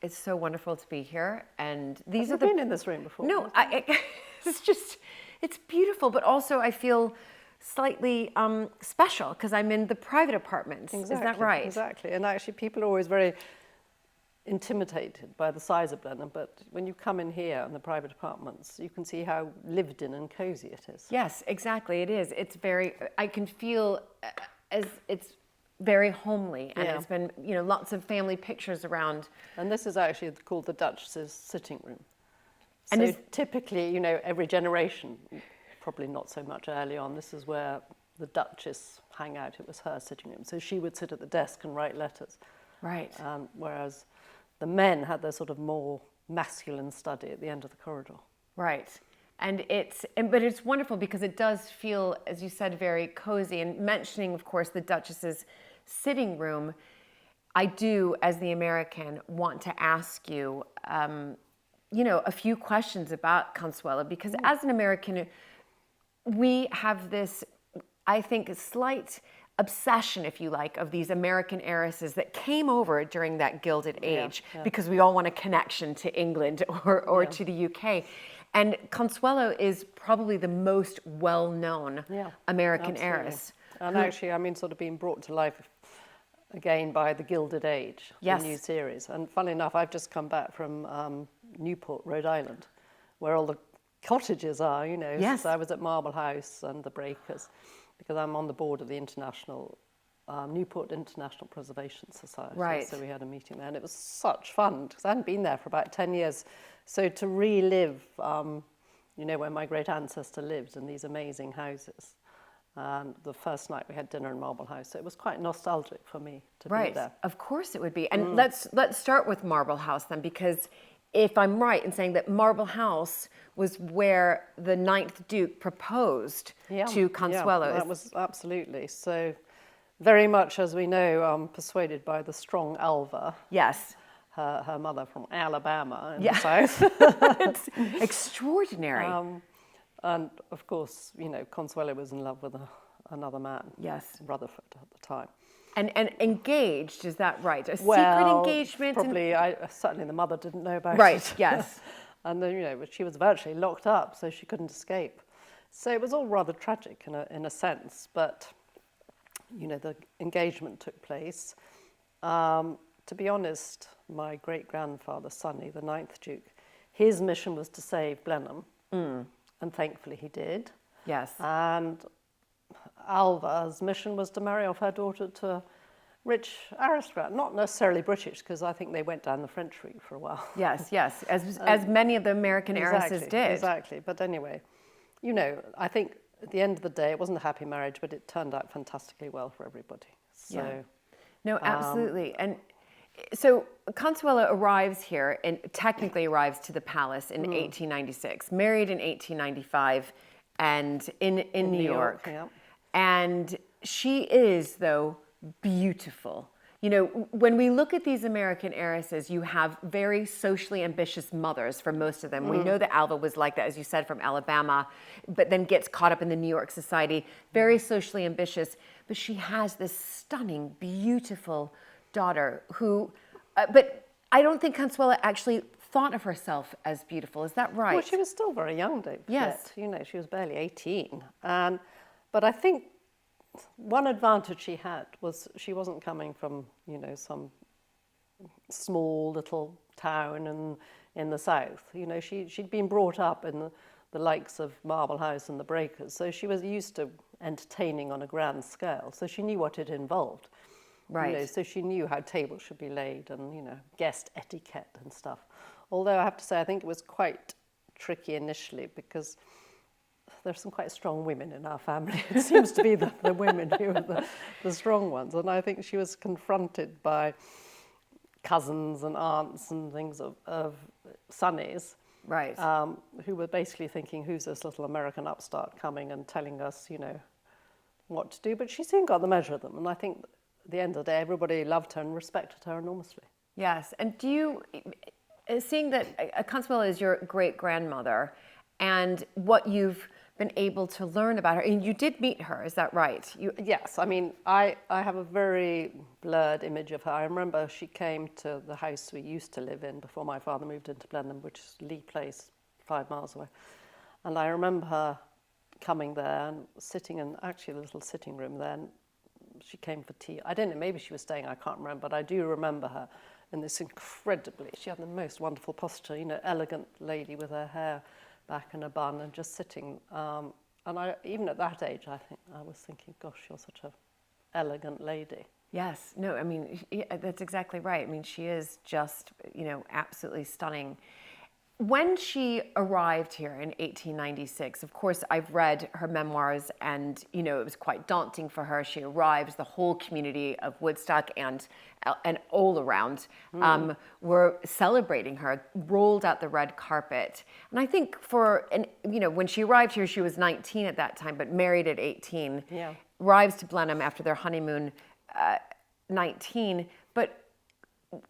It's so wonderful to be here. And these Have you been in this room before? No, it's beautiful, but also I feel slightly special because I'm in the private apartments. Exactly, Is that right? Exactly. And actually, people are always very intimidated by the size of Blenheim, but when you come in here in the private apartments, you can see how lived in and cozy it is. Yes, exactly. It is. It's very. I can feel as it's very homely, and it's been lots of family pictures around. And this is actually called the Duchess's sitting room. And so typically, every generation, probably not so much early on, this is where the Duchess hang out. It was her sitting room. So she would sit at the desk and write letters. Right. Whereas the men had their sort of more masculine study at the end of the corridor. Right. But it's wonderful because it does feel, as you said, very cozy. And mentioning, of course, the Duchess's sitting room, I do, as the American, want to ask you, a few questions about Consuelo, because as an American, we have this, I think, slight obsession, if you like, of these American heiresses that came over during that Gilded Age because we all want a connection to England or to the UK. And Consuelo is probably the most well-known American heiress. And actually, sort of being brought to life again by the Gilded Age, the new series. And funnily enough, I've just come back from Newport, Rhode Island, where all the cottages are, Yes. So I was at Marble House and the Breakers, because I'm on the board of the Newport International Preservation Society. Right. So we had a meeting there, and it was such fun, because I hadn't been there for about 10 years. So to relive, where my great ancestor lived in these amazing houses. And the first night we had dinner in Marble House, so it was quite nostalgic for me to be there. Of course it would be. And let's start with Marble House then, because if I'm right in saying that Marble House was where the 9th Duke proposed to Consuelo. Yeah, that was absolutely. So very much, as we know, persuaded by the strong Alva. Yes. Her mother from Alabama in the South. It's extraordinary. And of course, Consuelo was in love with another man. Yes. Rutherford at the time. And engaged, is that right? Secret engagement? Probably, certainly the mother didn't know about it. Right, yes. And then, she was virtually locked up, so she couldn't escape. So it was all rather tragic in a sense, but, the engagement took place. To be honest, my great-grandfather, Sonny, the 9th Duke, his mission was to save Blenheim, and thankfully he did. Yes. And Alva's mission was to marry off her daughter to a rich aristocrat, not necessarily British, because I think they went down the French route for a while. Yes, as many of the American heiresses did. Exactly, but anyway, I think at the end of the day, it wasn't a happy marriage, but it turned out fantastically well for everybody. So, no, absolutely. And so Consuelo arrives here, and technically arrives to the palace in 1896, married in 1895, and in New York. Yeah. And she is, though, beautiful. When we look at these American heiresses, you have very socially ambitious mothers for most of them. We know that Alva was like that, as you said, from Alabama, but then gets caught up in the New York society, very socially ambitious. But she has this stunning, beautiful daughter who, but I don't think Consuelo actually thought of herself as beautiful. Is that right? Well, she was still very young, don't forget. Yes. She was barely 18. But I think one advantage she had was she wasn't coming from, some small little town in the south. She'd been brought up in the likes of Marble House and the Breakers, so she was used to entertaining on a grand scale. So she knew what it involved. Right. So she knew how tables should be laid and, guest etiquette and stuff. Although I have to say, I think it was quite tricky initially because there's some quite strong women in our family. It seems to be the women who are the strong ones. And I think she was confronted by cousins and aunts and things of Sonny's. Right. Who were basically thinking, who's this little American upstart coming and telling us, what to do? But she soon got the measure of them. And I think at the end of the day, everybody loved her and respected her enormously. Yes. And do you, seeing that Consuelo is your great-grandmother, and what you've been able to learn about her. And you did meet her, is that right? Yes, I mean, I have a very blurred image of her. I remember she came to the house we used to live in before my father moved into Blenheim, which is Lee Place, 5 miles away. And I remember her coming there and sitting in actually a little sitting room there. And she came for tea. I don't know, maybe she was staying, I can't remember, but I do remember her in this she had the most wonderful posture, you know, elegant lady with her hair back in a bun and just sitting. And even at that age, I was thinking, gosh, you're such an elegant lady. Yes, no, I mean, that's exactly right. I mean, she is just, you know, absolutely stunning. When she arrived here in 1896, of course, I've read her memoirs and, you know, it was quite daunting for her. She arrives, the whole community of Woodstock and all around were celebrating her, rolled out the red carpet. And I think you know, when she arrived here, she was 19 at that time, but married at 18. Yeah. Arrives to Blenheim after their honeymoon, 19. But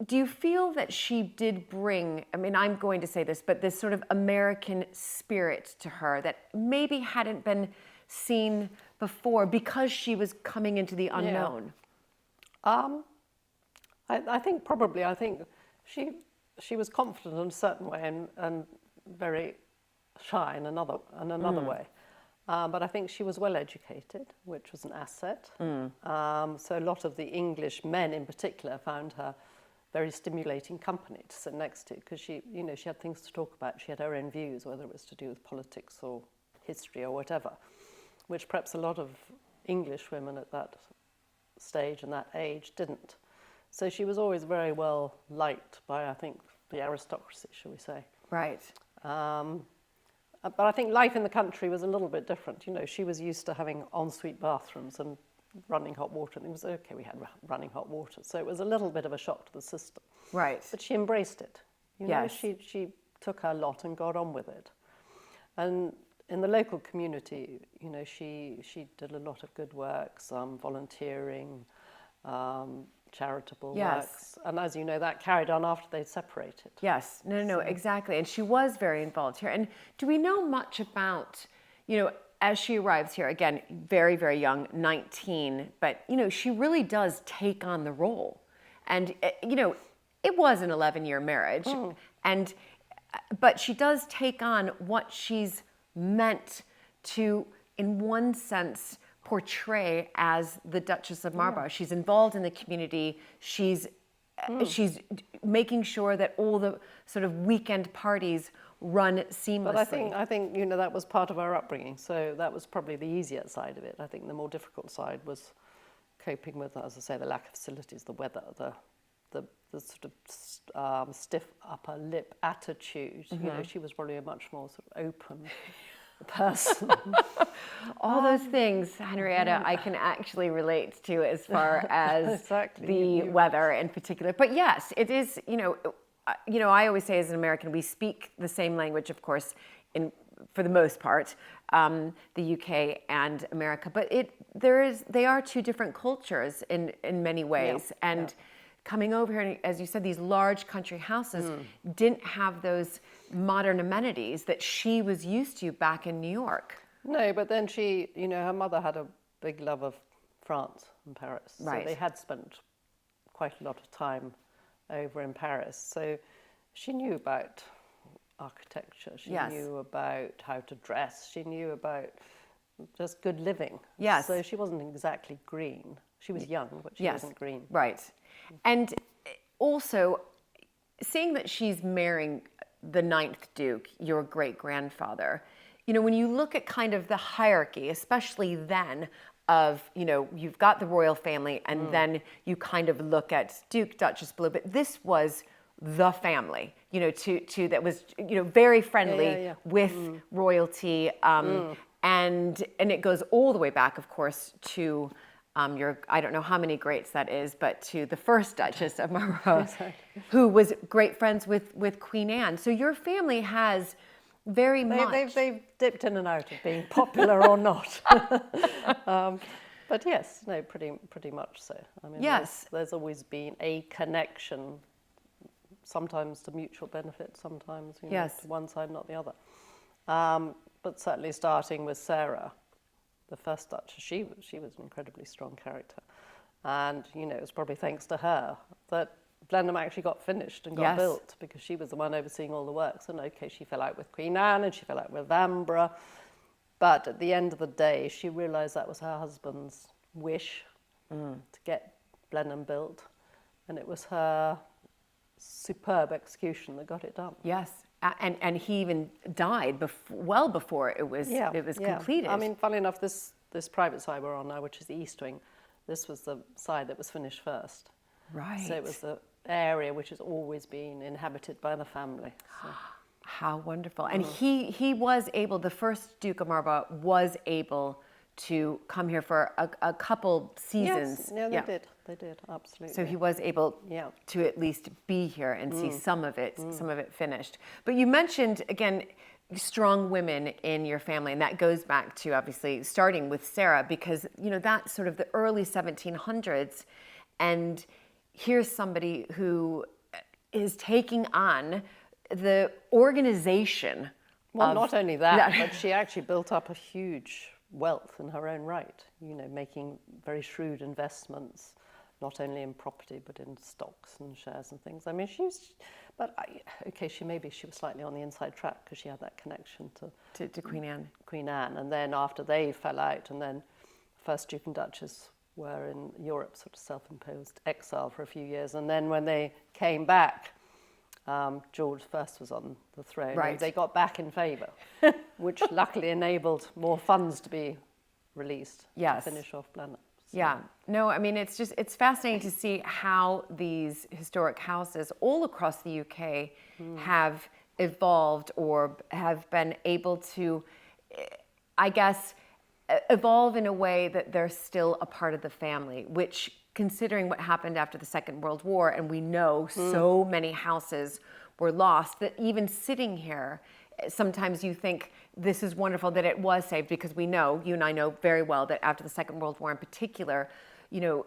do you feel that she did bring, I mean, I'm going to say this, but this sort of American spirit to her that maybe hadn't been seen before because she was coming into the unknown? Yeah. I think probably, she was confident in a certain way and very shy in another way. But I think she was well educated, which was an asset. So a lot of the English men in particular found her very stimulating company to sit next to, because she had things to talk about. She had her own views, whether it was to do with politics or history or whatever, which perhaps a lot of English women at that stage and that age didn't. So she was always very well liked by, I think, the aristocracy, shall we say. Right. But I think life in the country was a little bit different. You know, she was used to having ensuite bathrooms and running hot water, and it was okay, we had running hot water. So it was a little bit of a shock to the system. Right. But she embraced it. You know, Yes. she took her lot and got on with it. And in the local community, you know, she did a lot of good work, some volunteering, charitable Yes. works. And as you know, that carried on after they'd separated. Yes, no, exactly. And she was very involved here. And do we know much about, you know, as she arrives here, again, very, very young, 19, but, you know, she really does take on the role. And, you know, it was an 11-year marriage, but she does take on what she's meant to, in one sense, portray as the Duchess of Marlborough. Yeah. She's involved in the community. She's making sure that all the sort of weekend parties run seamlessly. But I think you know, that was part of our upbringing, so that was probably the easier side of it. I think the more difficult side was coping with, as I say, the lack of facilities, the weather, the sort of stiff upper lip attitude. You know, she was probably a much more sort of open person. All those things, Henrietta, I can actually relate to as far as exactly. the weather in particular. But yes, it is, you know, I always say as an American, we speak the same language, of course, for the most part, the UK and America. But they are two different cultures in many ways. Yeah. And coming over here, and as you said, these large country houses didn't have those modern amenities that she was used to back in New York. No, but then she, you know, her mother had a big love of France and Paris. Right. So they had spent quite a lot of time over in Paris. So she knew about architecture. She knew about how to dress. She knew about just good living. Yes. So she wasn't exactly green. She was young, but she wasn't green. Right. And also, seeing that she's marrying the 9th Duke, your great-grandfather, you know, when you look at kind of the hierarchy, especially then, of, you know, you've got the royal family, and then you kind of look at Duke, Duchess, Blue, but this was the family, you know, to that was, you know, very friendly with royalty, and it goes all the way back, of course, to I don't know how many greats that is, but to the first Duchess of Marlborough, who was great friends with Queen Anne. So your family has very much... They've dipped in and out of being popular or not. But yes, no, pretty much so. I mean, there's always been a connection, sometimes to mutual benefit, sometimes to one side, not the other. but certainly starting with Sarah, the first Duchess, she was an incredibly strong character. And, you know, it was probably thanks to her that Blenheim actually got finished and got built, because she was the one overseeing all the works. And okay, she fell out with Queen Anne and she fell out with Vanbrugh. But at the end of the day, she realised that was her husband's wish to get Blenheim built. And it was her superb execution that got it done. Yes. And he even died well before it was completed. I mean, funnily enough, this private side we're on now, which is the east wing, this was the side that was finished first. Right. So it was the area which has always been inhabited by the family. So. How wonderful. And he was able, the first Duke of Marlborough was able to come here for a couple seasons. Yes, they did, absolutely. So he was able to at least be here and see some of it finished. But you mentioned, again, strong women in your family, and that goes back to obviously starting with Sarah, because, you know, that's sort of the early 1700s, and here's somebody who is taking on the organization. Well, not only that, but she actually built up a huge wealth in her own right, you know, making very shrewd investments, not only in property, but in stocks and shares and things. I mean, she was slightly on the inside track because she had that connection to Queen Anne. Queen Anne. And then after they fell out, and then first Duke and Duchess were in Europe, sort of self-imposed exile for a few years. And then when they came back, George I was on the throne. Right. And they got back in favour, which luckily enabled more funds to be released to finish off Blenheim. So. Yeah, no, I mean, it's fascinating to see how these historic houses all across the UK have evolved or have been able to, I guess, evolve in a way that they're still a part of the family, which, considering what happened after the Second World War, and we know so many houses were lost, that even sitting here, sometimes you think this is wonderful that it was saved, because we know, you and I know very well, that after the Second World War in particular, you know,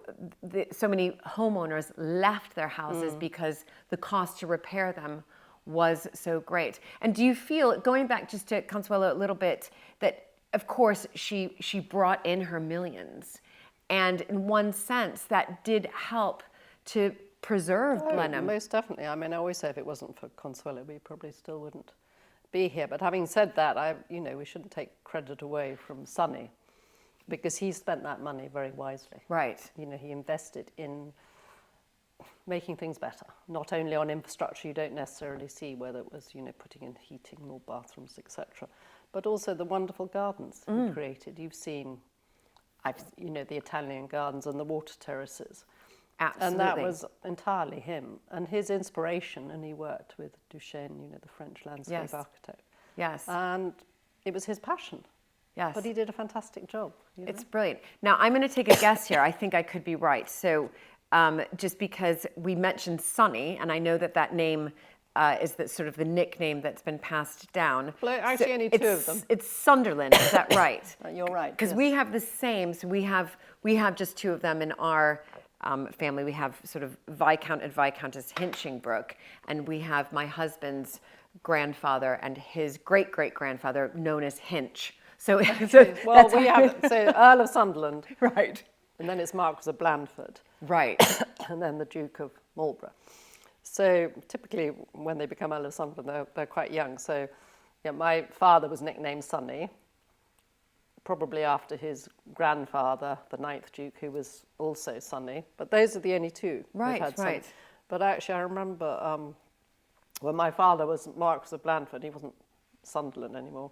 so many homeowners left their houses because the cost to repair them was so great. And do you feel, going back just to Consuelo a little bit, that of course she brought in her millions, and in one sense that did help to preserve Blenheim? Most definitely. I mean, I always say if it wasn't for Consuelo, we probably still wouldn't be here. But having said that, we shouldn't take credit away from Sonny, because he spent that money very wisely. Right. You know, he invested in making things better, not only on infrastructure you don't necessarily see, whether it was, you know, putting in heating, more bathrooms, etc., but also the wonderful gardens he created. You've seen, the Italian gardens and the water terraces. Absolutely. And that was entirely him and his inspiration, and he worked with Duchenne, you know, the French landscape architect. Yes. And it was his passion. Yes. But he did a fantastic job. It's brilliant. Now, I'm going to take a guess here. I think I could be right. So just because we mentioned Sonny, and I know that name is that sort of the nickname that's been passed down. Well, actually, only two of them. It's Sunderland, is that right? You're right. Because we have the same. So we have just two of them in our family. We have sort of Viscount and Viscountess Hinchingbrook, and we have my husband's grandfather and his great-great-grandfather known as Hinch. So we have Earl of Sunderland, right, and then it's Marquis of Blandford, right, and then the Duke of Marlborough. So typically, when they become Earl of Sunderland, they're quite young. So, yeah, my father was nicknamed Sonny, probably after his grandfather, the 9th Duke, who was also Sonny. But those are the only two who've had Sonny. But actually, I remember when my father was Marquis of Blandford, he wasn't Sunderland anymore.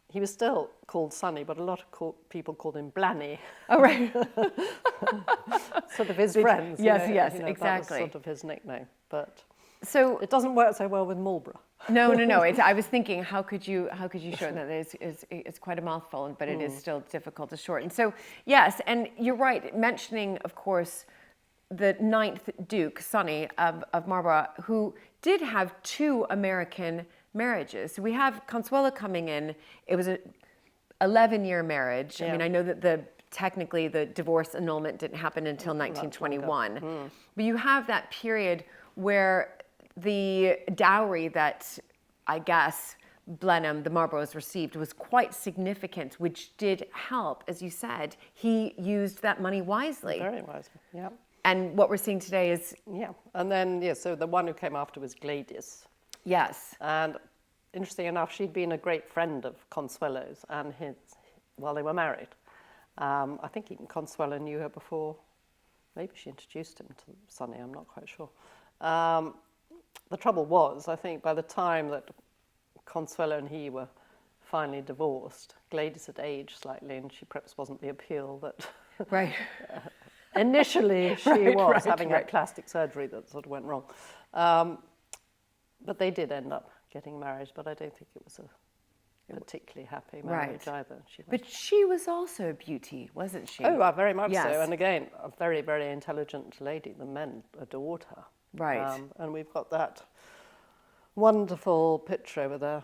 He was still called Sonny, but a lot of people called him Blanny. Oh, right. Sort of his friends. Yes, exactly. That was sort of his nickname. But so it doesn't work so well with Marlborough. No. I was thinking, how could you shorten that? It's quite a mouthful, but it is still difficult to shorten. So yes, and you're right, mentioning, of course, the 9th Duke, Sonny of Marlborough, who did have 2 American marriages. So we have Consuelo coming in. It was an 11-year marriage. Yeah. I mean, I know that technically the divorce annulment didn't happen until 1921. But you have that period where the dowry that, I guess, Blenheim, the Marlboroughs received was quite significant, which did help, as you said. He used that money wisely. Very wisely, yeah. And what we're seeing today is... Yeah, and then, yeah, so the one who came after was Gladys. Yes. And interesting enough, she'd been a great friend of Consuelo's and his while they were married. I think even Consuelo knew her before. Maybe she introduced him to Sonny, I'm not quite sure. The trouble was, I think by the time that Consuelo and he were finally divorced, Gladys had aged slightly and she perhaps wasn't the appeal that Right. initially she was, having right. had plastic surgery that sort of went wrong. But they did end up getting married, but I don't think it was a particularly happy marriage either. But she was also a beauty, wasn't she? Oh, very much Yes. so. And again, a very, very intelligent lady. The men adored her. Right. And we've got that wonderful picture over there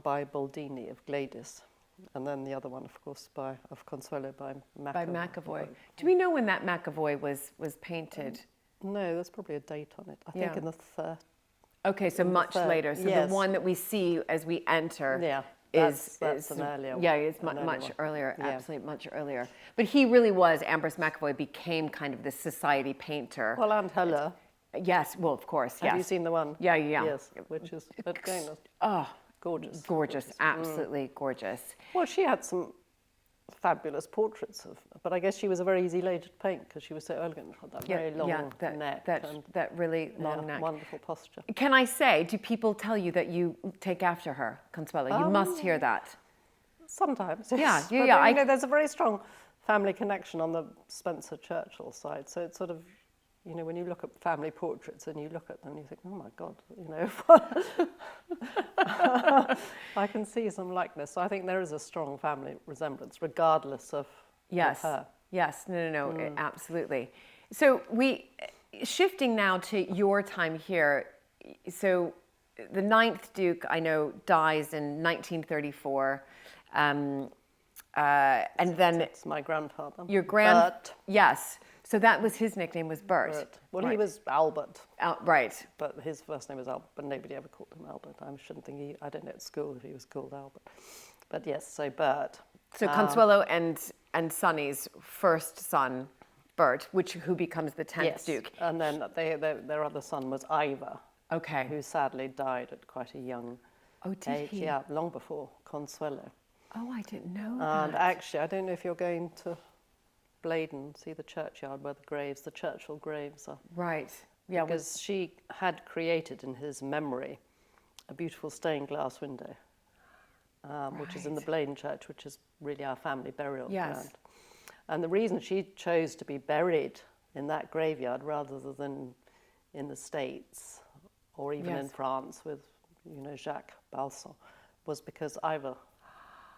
by Baldini of Gladys. And then the other one, of course, of Consuelo by McAvoy. By McAvoy. Do we know when that McAvoy was painted? No, there's probably a date on it. I think in the third. Okay, so much later. So yes. the one that we see as we enter that's is an earlier. Yeah, it's much earlier, absolutely much earlier. But he really was, Ambrose McAvoy became kind of this society painter. Well, and Hella. Yes, well, of course, yes. Have you seen the one? Yeah. Yes, which is again, gorgeous. Gorgeous, absolutely gorgeous. Well, she had some fabulous portraits of, but I guess she was a very easy lady to paint because she was so elegant. Had that very long neck. That really long neck. Wonderful posture. Can I say, do people tell you that you take after her, Consuelo? You must hear that. Sometimes, yes. Yeah. But, you know, there's a very strong family connection on the Spencer-Churchill side, so it's sort of, you know, when you look at family portraits and you look at them, you think, oh my God, you know, I can see some likeness. So I think there is a strong family resemblance, regardless of her. Yes, no, absolutely. So shifting now to your time here. So the 9th Duke, I know, dies in 1934. And then... It's my grandfather. Your Bert. Yes. So that was his nickname was Bert. Well, he was Albert. Right. But his first name was Albert, but nobody ever called him Albert. I don't know at school if he was called Albert. But yes, so Bert. So Consuelo and Sonny's first son, Bert, who becomes the 10th Duke. And then their other son was Ivor. Okay. Who sadly died at quite a young age. He? Yeah, long before Consuelo. Oh, I didn't know that. And actually, I don't know if you're going to Blenheim, see the churchyard where the Churchill graves are. Right. Yeah. Because she had created in his memory a beautiful stained glass window, which is in the Blenheim Church, which is really our family burial ground. And the reason she chose to be buried in that graveyard rather than in the States or even in France with, you know, Jacques Balsan was because Ivor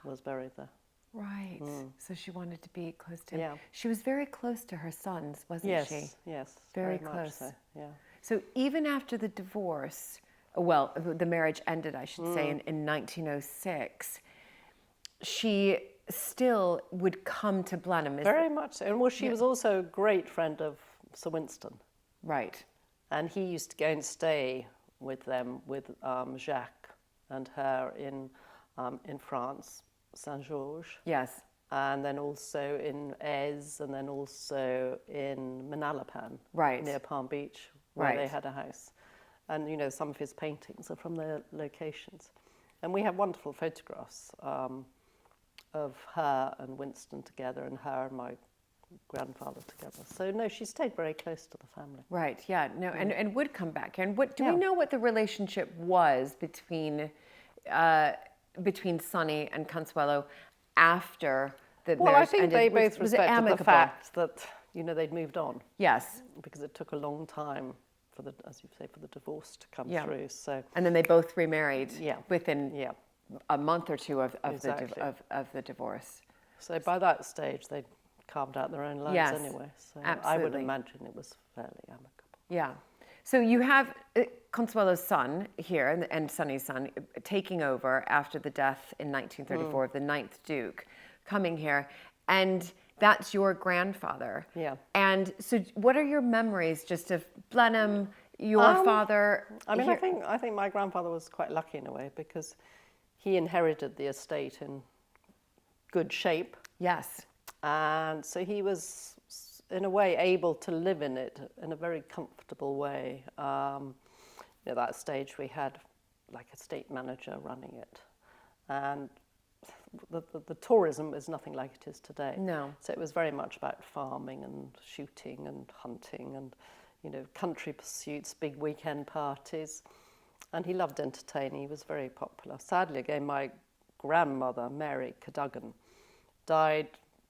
was buried there. Right. So she wanted to be close to him. Yeah. She was very close to her sons, wasn't she? Yes. Very much close. so, yeah. So even after the divorce, well, the marriage ended, I should say, in 1906, she still would come to Blenheim. Very much so. And well, she was also a great friend of Sir Winston. Right. And he used to go and stay with them, with Jacques and her in France, Saint-Georges. Yes. And then also in Aix, and then also in Manalapan, near Palm Beach, where they had a house. And, you know, some of his paintings are from their locations. And we have wonderful photographs of her and Winston together, and her and my grandfather together. So, no, she stayed very close to the family. Right, yeah. No, and would come back. And do we know what the relationship was between Sonny and Consuelo after the marriage ended? Well, I think they both respected the fact that, you know, they'd moved on. Yes. Because it took a long time for the, as you say, for the divorce to come through. So. And then they both remarried within a month or two of the divorce. So by that stage, they'd carved out their own lives anyway. So absolutely. I would imagine it was fairly amicable. Yeah. So you have Consuelo's son here and Sonny's son taking over after the death in 1934 of the 9th Duke, coming here, and that's your grandfather. Yeah. And so what are your memories just of Blenheim, your father? I mean, I think my grandfather was quite lucky in a way because he inherited the estate in good shape. Yes. And so he was, in a way, able to live in it in a very comfortable way. At that stage, we had like a estate manager running it. And the tourism is nothing like it is today. No. So it was very much about farming and shooting and hunting and, country pursuits, big weekend parties. And he loved entertaining. He was very popular. Sadly, again, my grandmother, Mary Cadogan, died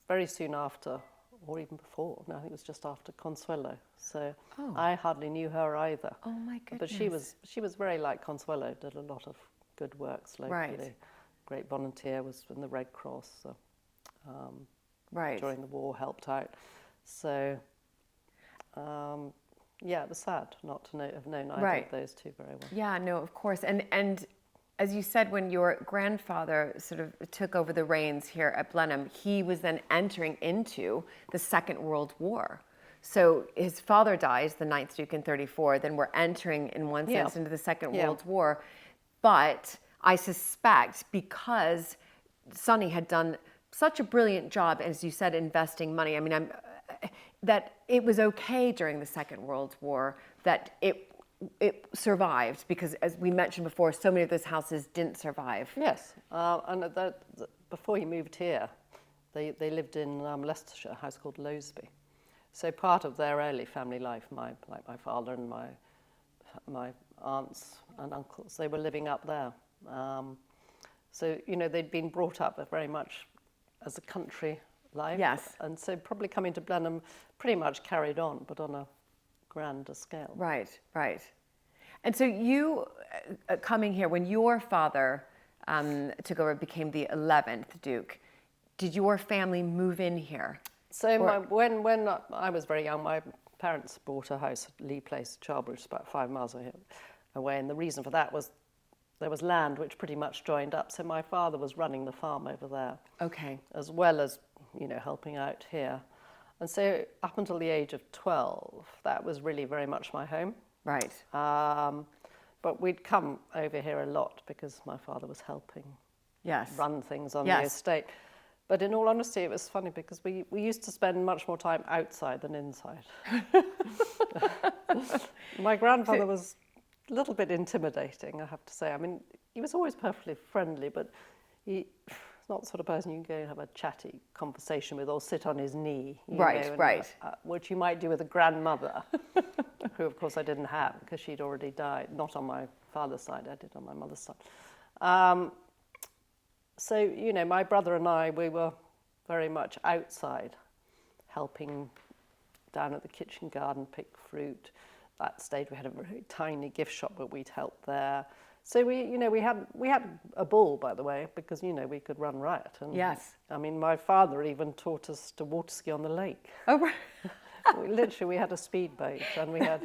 very soon after, or even before. No, I think it was just after Consuelo. So I hardly knew her either. Oh my goodness. But she was very like Consuelo, did a lot of good works locally. Right. Great volunteer, was in the Red Cross. So, right. During the war, helped out. So, it was sad not to have known either of those two very well. Yeah, no, of course. And as you said, when your grandfather sort of took over the reins here at Blenheim, he was then entering into the Second World War. So his father dies, the 9th Duke in 1934, then we're entering, in one sense, into the Second World War. But I suspect because Sonny had done such a brilliant job, as you said, investing money. I mean, that it was okay during the Second World War that it survived, because, as we mentioned before, so many of those houses didn't survive. Yes, and before he moved here, they lived in Leicestershire, a house called Lowsby. So part of their early family life, my father and my aunts and uncles, they were living up there. So they'd been brought up very much as a country life. Yes. And so probably coming to Blenheim pretty much carried on, but on a grander scale. Right, right. And so you coming here, when your father took over, became the 11th Duke, did your family move in here? So when I was very young, my parents bought a house at Lee Place, Charbridge, about 5 miles away, and the reason for that was there was land which pretty much joined up, so my father was running the farm over there. Okay. As well as, helping out here. And so up until the age of 12, that was really very much my home. Right. But we'd come over here a lot because my father was helping run things on the estate. But in all honesty, it was funny because we used to spend much more time outside than inside. My grandfather was a little bit intimidating, I have to say. I mean, he was always perfectly friendly, but he's not the sort of person you can go and have a chatty conversation with or sit on his knee. Which you might do with a grandmother, who, of course, I didn't have because she'd already died. Not on my father's side, I did on my mother's side. So, my brother and I, we were very much outside, helping down at the kitchen garden, pick fruit. At that stage, we had a very tiny gift shop, but we'd help there. So we had a ball, by the way, because, we could run riot. And, yes. I mean, my father even taught us to water ski on the lake. Oh, right. we had a speedboat, and we had...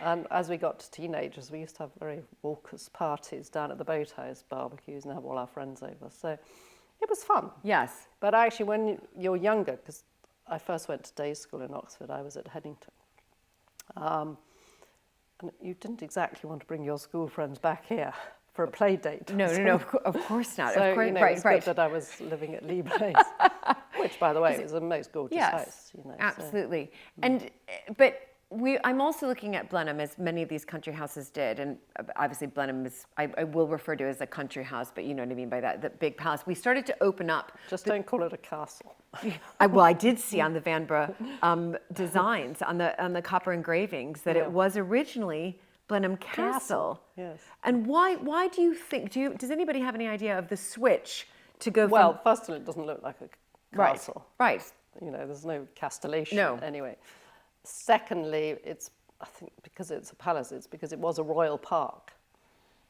And as we got to teenagers, we used to have very raucous parties down at the boathouse, barbecues, and have all our friends over. So it was fun. Yes. But actually, when you're younger, because I first went to day school in Oxford, I was at Headington. And you didn't exactly want to bring your school friends back here for a play date. No, of course not. So, of course, it was good that I was living at Lee Place, which, by the way, is a most gorgeous house. Absolutely. So. But I'm also looking at Blenheim, as many of these country houses did, and obviously Blenheim is, I will refer to it as a country house, but you know what I mean by that, the big palace. We started to open up. Just don't call it a castle. I did see on the Vanbrugh designs, on the copper engravings, that it was originally Blenheim Castle. Yes. And why do you think, does anybody have any idea of the switch to go from... Well, first of all, it doesn't look like a castle. Right. There's no castellation. No. Anyway. Secondly, I think because it's a palace, it's because it was a royal park.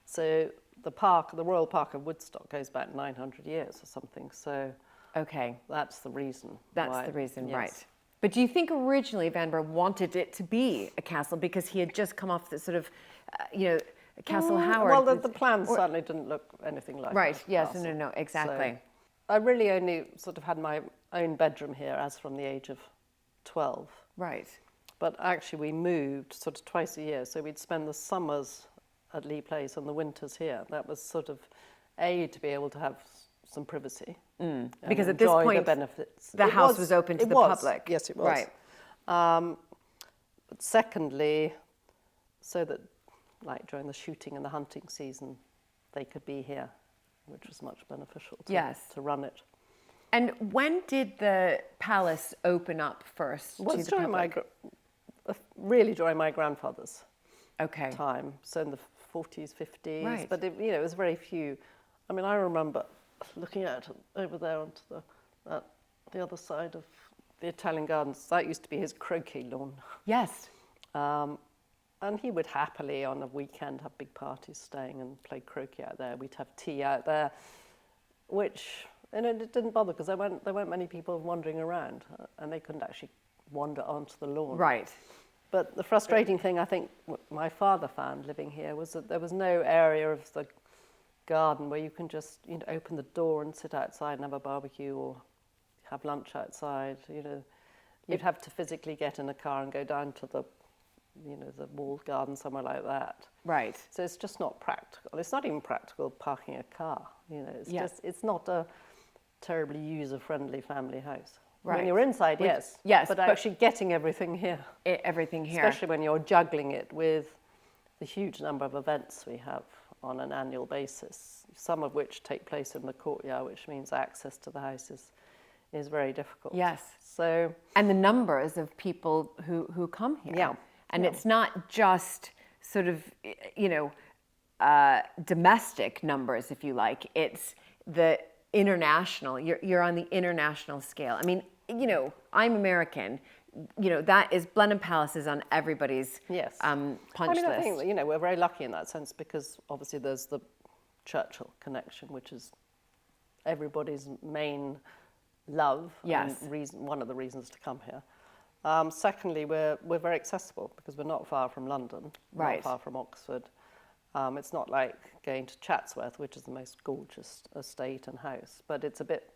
So the Royal Park of Woodstock goes back 900 years or something. So that's the reason. That's the reason, right. But do you think originally Vanbrugh wanted it to be a castle because he had just come off the sort of, Castle Howard? Well, the plan certainly didn't look anything like that. Right, yes, no, exactly. So I really only sort of had my own bedroom here as from the age of 12. Right. But actually we moved sort of twice a year, so we'd spend the summers at Lee Place and the winters here. That was sort of to be able to have some privacy. And Because at this enjoy point, the benefits. the house was open to the public. Yes, it was. Right. But secondly, so that like during the shooting and the hunting season, they could be here, which was much beneficial to run it. And when did the palace open up first Well, to it's the during public? really during my grandfather's Okay. time, so in the 40s, 50s. Right. But it was very few. I mean, I remember looking out over there onto the other side of the Italian Gardens. That used to be his croquet lawn. Yes. And he would happily, on a weekend, have big parties staying and play croquet out there. We'd have tea out there, which, and it didn't bother because there weren't many people wandering around, and they couldn't actually wander onto the lawn. Right. But the frustrating thing, I think, my father found living here was that there was no area of the garden where you can just, open the door and sit outside and have a barbecue or have lunch outside. You'd have to physically get in a car and go down to the walled garden somewhere like that. Right. So it's just not practical. It's not even practical parking a car. It's not a terribly user-friendly family house. Right. When you're inside, yes. Yes, But actually getting everything here. Everything here. Especially when you're juggling it with the huge number of events we have on an annual basis, some of which take place in the courtyard, which means access to the house is very difficult. Yes. So, and the numbers of people who come here. Yeah. And it's not just sort of, domestic numbers, if you like. It's the international. You're on the international scale. I mean, I'm American. That is Blenheim Palace is on everybody's yes. punch I list. think we're very lucky in that sense because obviously there's the Churchill connection, which is everybody's main love. Yes. And one of the reasons to come here. Secondly, we're very accessible because we're not far from London, Right. not far from Oxford. It's not like going to Chatsworth, which is the most gorgeous estate and house, but it's a bit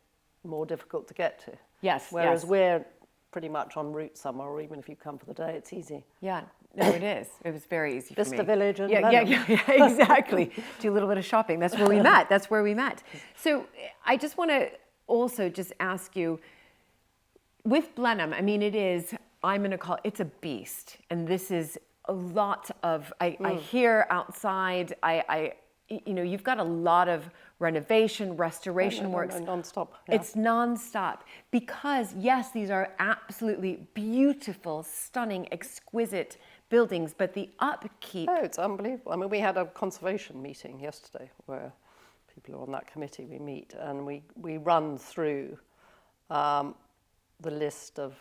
more difficult to get to. Yes. Whereas yes. we're pretty much en route somewhere, or even if you come for the day, it's easy. Yeah. No, it is. It was very easy for me. Vista Village and yeah, exactly. Do a little bit of shopping. That's where we met. So I just want to also just ask you, with Blenheim, I mean, I'm going to call it's a beast. And this is a lot of, I hear outside, you've got a lot of renovation, restoration works. Non-stop. Yeah. It's non-stop because, yes, these are absolutely beautiful, stunning, exquisite buildings, but the upkeep. Oh, it's unbelievable. I mean, we had a conservation meeting yesterday where people are on that committee we meet, and we run through the list of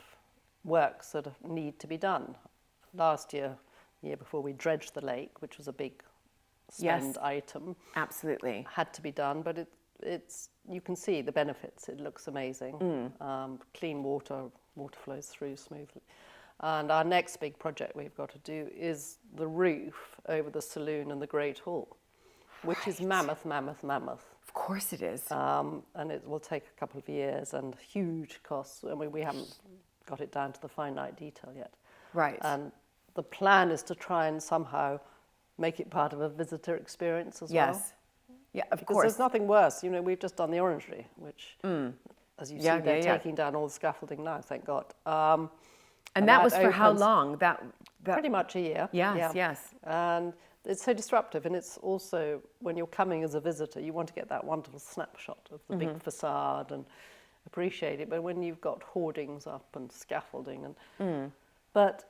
works that need to be done. Last year, the year before, we dredged the lake, which was a big spend item. Absolutely. Had to be done, but it's you can see the benefits. It looks amazing. Clean water flows through smoothly. And our next big project we've got to do is the roof over the saloon and the Great Hall, which is mammoth. Of course it is. And it will take a couple of years and huge costs. I mean, we haven't got it down to the finite detail yet. Right. And the plan is to try and somehow make it part of a visitor experience as well. Yes. Yeah, of Because course. there's nothing worse. We've just done the Orangery, which, as you see, they're taking down all the scaffolding now, thank God. And that was for how long? That pretty much a year. Yes. And it's so disruptive, and it's also, when you're coming as a visitor, you want to get that wonderful snapshot of the big facade and appreciate it. But when you've got hoardings up and scaffolding, but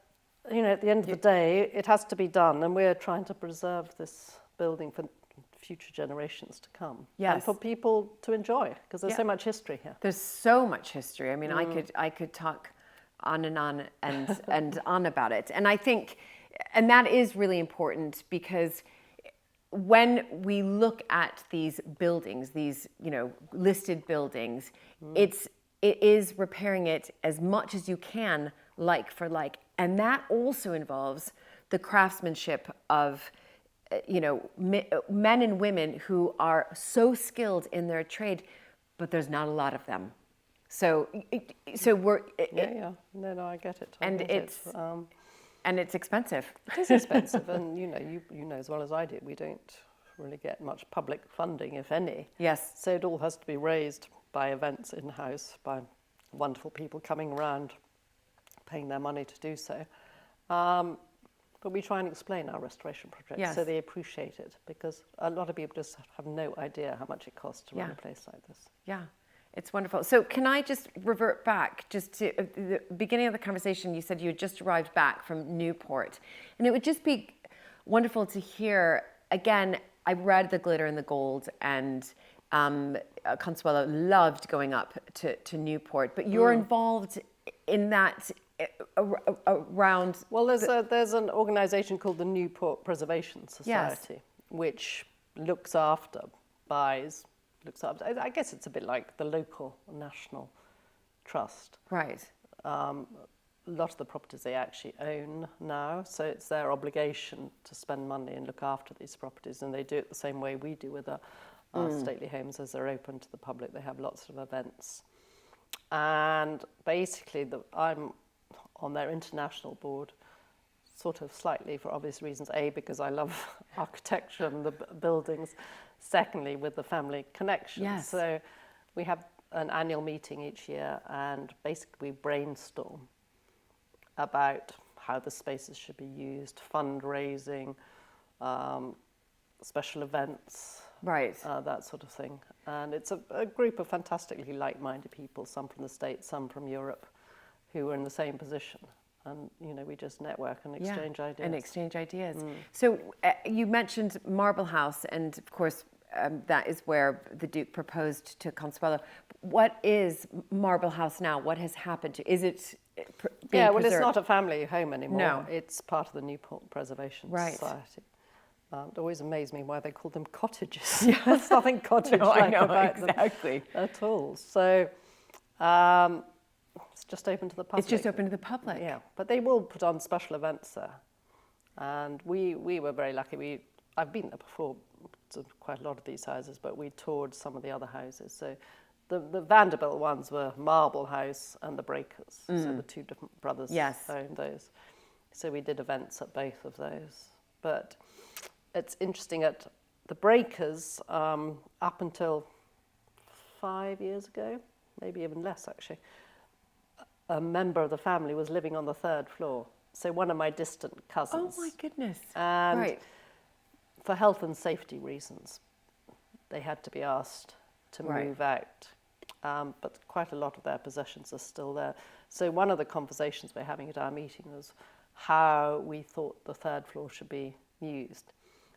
at the end of the day, it has to be done, and we're trying to preserve this building for future generations to come. Yes. And for people to enjoy, because there's so much history here. There's so much history. I mean, I could talk on and on and on about it. And I think, and that is really important because when we look at these buildings, these, listed buildings, it is repairing it as much as you can, like for like. And that also involves the craftsmanship of, men and women who are so skilled in their trade, but there's not a lot of them. So we're... No, I get it. And it's expensive. It is expensive, and you know as well as I do, we don't really get much public funding, if any. Yes. So it all has to be raised by events in-house, by wonderful people coming around, paying their money to do so. But we try and explain our restoration projects so they appreciate it, because a lot of people just have no idea how much it costs to run a place like this. Yeah, it's wonderful. So can I just revert back just to the beginning of the conversation? You said you had just arrived back from Newport, and it would just be wonderful to hear, again, I read The Glitter and the Gold, and Consuelo loved going up to Newport, but you're involved in that around... Well, there's an organisation called the Newport Preservation Society, which looks after, buys, looks after, I guess it's a bit like the local national trust. Right. A lot of the properties they actually own now, so it's their obligation to spend money and look after these properties, and they do it the same way we do with our stately homes. As they're open to the public, they have lots of events. And basically, I'm on their international board, sort of slightly for obvious reasons. A, because I love architecture and the buildings. Secondly, with the family connection. Yes. So we have an annual meeting each year, and basically we brainstorm about how the spaces should be used, fundraising, special events, Right. that sort of thing. And it's a group of fantastically like-minded people, some from the States, some from Europe, who are in the same position. And, you know, we just network and exchange ideas. And exchange ideas. So you mentioned Marble House, and of course, that is where the Duke proposed to Consuelo. What is Marble House now? What has happened to? Is it being well, preserved? It's not a family home anymore. No. It's part of the Newport Preservation Society. It always amazed me why they call them cottages. There's nothing cottage-like about them at all. So it's just open to the public. It's just open to the public. Yeah, but they will put on special events there. And we were very lucky. I've been there before to quite a lot of these houses, but we toured some of the other houses. So the Vanderbilt ones were Marble House and the Breakers. So the two different brothers owned those. So we did events at both of those. But it's interesting, at the Breakers, up until 5 years ago, maybe even less actually, a member of the family was living on the 3rd floor. So one of my distant cousins. Oh my goodness. And for health and safety reasons, they had to be asked to move out. But quite a lot of their possessions are still there. So one of the conversations we're having at our meeting was how we thought the 3rd floor should be used.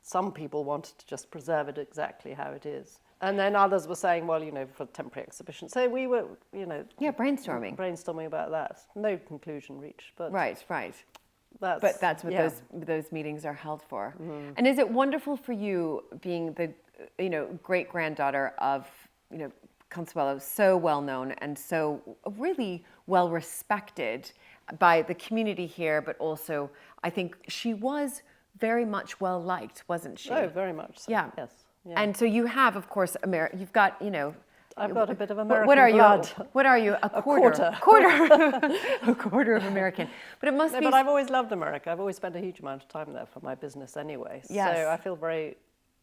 Some people wanted to just preserve it exactly how it is. And then others were saying, well, you know, for temporary exhibition. So we were, you know... Yeah, brainstorming about that. No conclusion reached, but... Right. That's what those meetings are held for. And is it wonderful for you, being the, you know, great-granddaughter of, you know, Consuelo, so well known and so really well respected by the community here, but also I think she was very much well liked, wasn't she? Oh, very much so. Yeah. Yes. Yeah. And so you have, of course, you've got, you know... I've got a bit of American blood. What are you? A quarter. A quarter of American. But it must be... But I've always loved America. I've always spent a huge amount of time there for my business anyway. Yes. So I feel very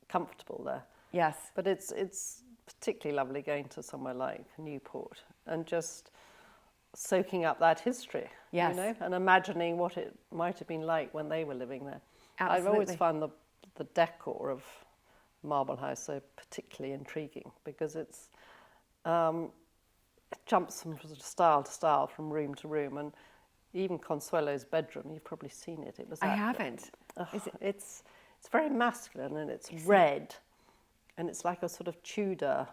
comfortable there. Yes. But it's particularly lovely going to somewhere like Newport and just soaking up that history. Yes. You know, and imagining what it might have been like when they were living there. Absolutely. I've always found the decor of Marble House so particularly intriguing, because it jumps from style to style, from room to room, and even Consuelo's bedroom, you've probably seen it. I haven't. It's very masculine, and it's red, and it's like a sort of Tudor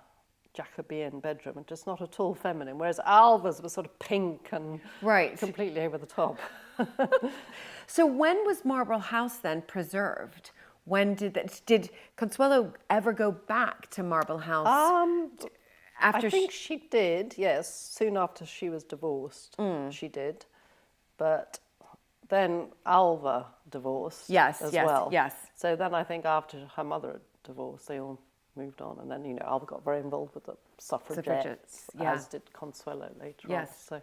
Jacobean bedroom, and just not at all feminine, whereas Alva's was sort of pink and completely over the top. So when was Marble House then preserved? When did Consuelo ever go back to Marble House? I think she did, yes. Soon after she was divorced, she did. But then Alva divorced as well. Yes. So then I think after her mother had divorced, they all moved on. And then, you know, Alva got very involved with the suffragettes, as did Consuelo later on. So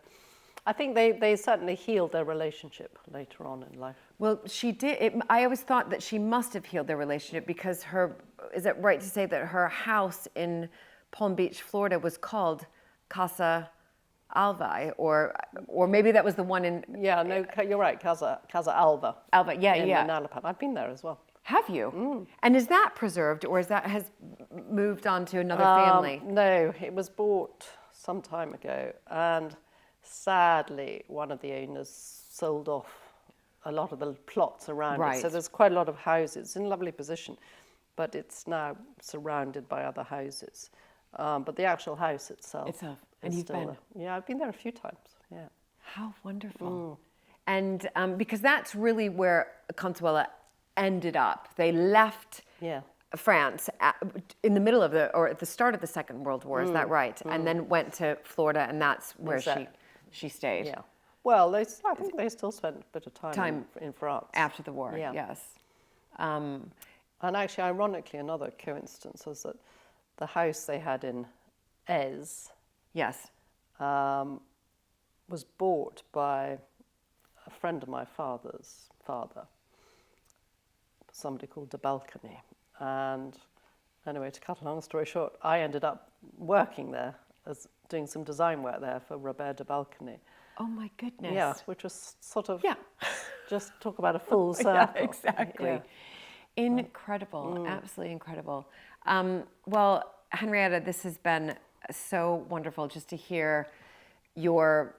I think they certainly healed their relationship later on in life. Well, she did. I always thought that she must have healed their relationship, because is it right to say that her house in Palm Beach, Florida was called Casa Alva, or maybe that was the one in... Yeah, no, you're right, Casa Alva. Alva, yeah, in yeah. Manalapan. I've been there as well. Have you? And is that preserved, or has moved on to another family? No, it was bought some time ago, and sadly, one of the owners sold off a lot of the plots around it. So there's quite a lot of houses. It's in a lovely position, but it's now surrounded by other houses. But the actual house itself. And you've been? Yeah, I've been there a few times. Yeah. How wonderful. And because that's really where Consuelo ended up. They left France in the middle of at the start of the Second World War, is that right? And then went to Florida, and that's where she stayed. Yeah. Well, I think they still spent a bit of time in France. After the war, yes. And actually, ironically, another coincidence was that the house they had in Ez was bought by a friend of my father's father, somebody called de Balcony. And anyway, to cut a long story short, I ended up working there, doing some design work there for Robert de Balcony. Oh my goodness. Yeah, which was sort of, just talk about a full circle. Yeah, exactly. Yeah. Incredible, absolutely incredible. Well, Henrietta, this has been so wonderful just to hear your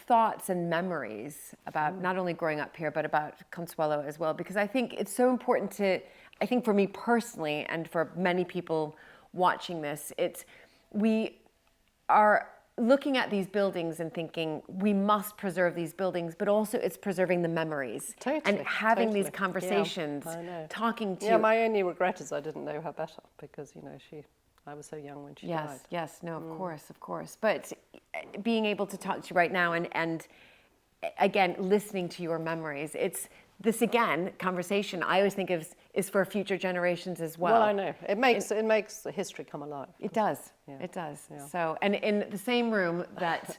thoughts and memories about not only growing up here, but about Consuelo as well, because I think it's so important I think for me personally, and for many people watching this, we are looking at these buildings and thinking we must preserve these buildings, but also it's preserving the memories. Totally, and having these conversations, talking to... Yeah, my only regret is I didn't know her better, because, I was so young when she died. Yes, no, of course. But being able to talk to you right now and again, listening to your memories, this conversation I always think of is for future generations as well. Well, I know. It makes the history come alive. It does. Yeah. It does. Yeah. So, and in the same room that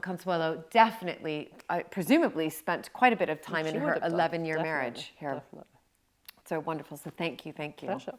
Consuelo definitely, presumably spent quite a bit of time in her 11-year marriage here. Definitely. So wonderful. So thank you. Pleasure.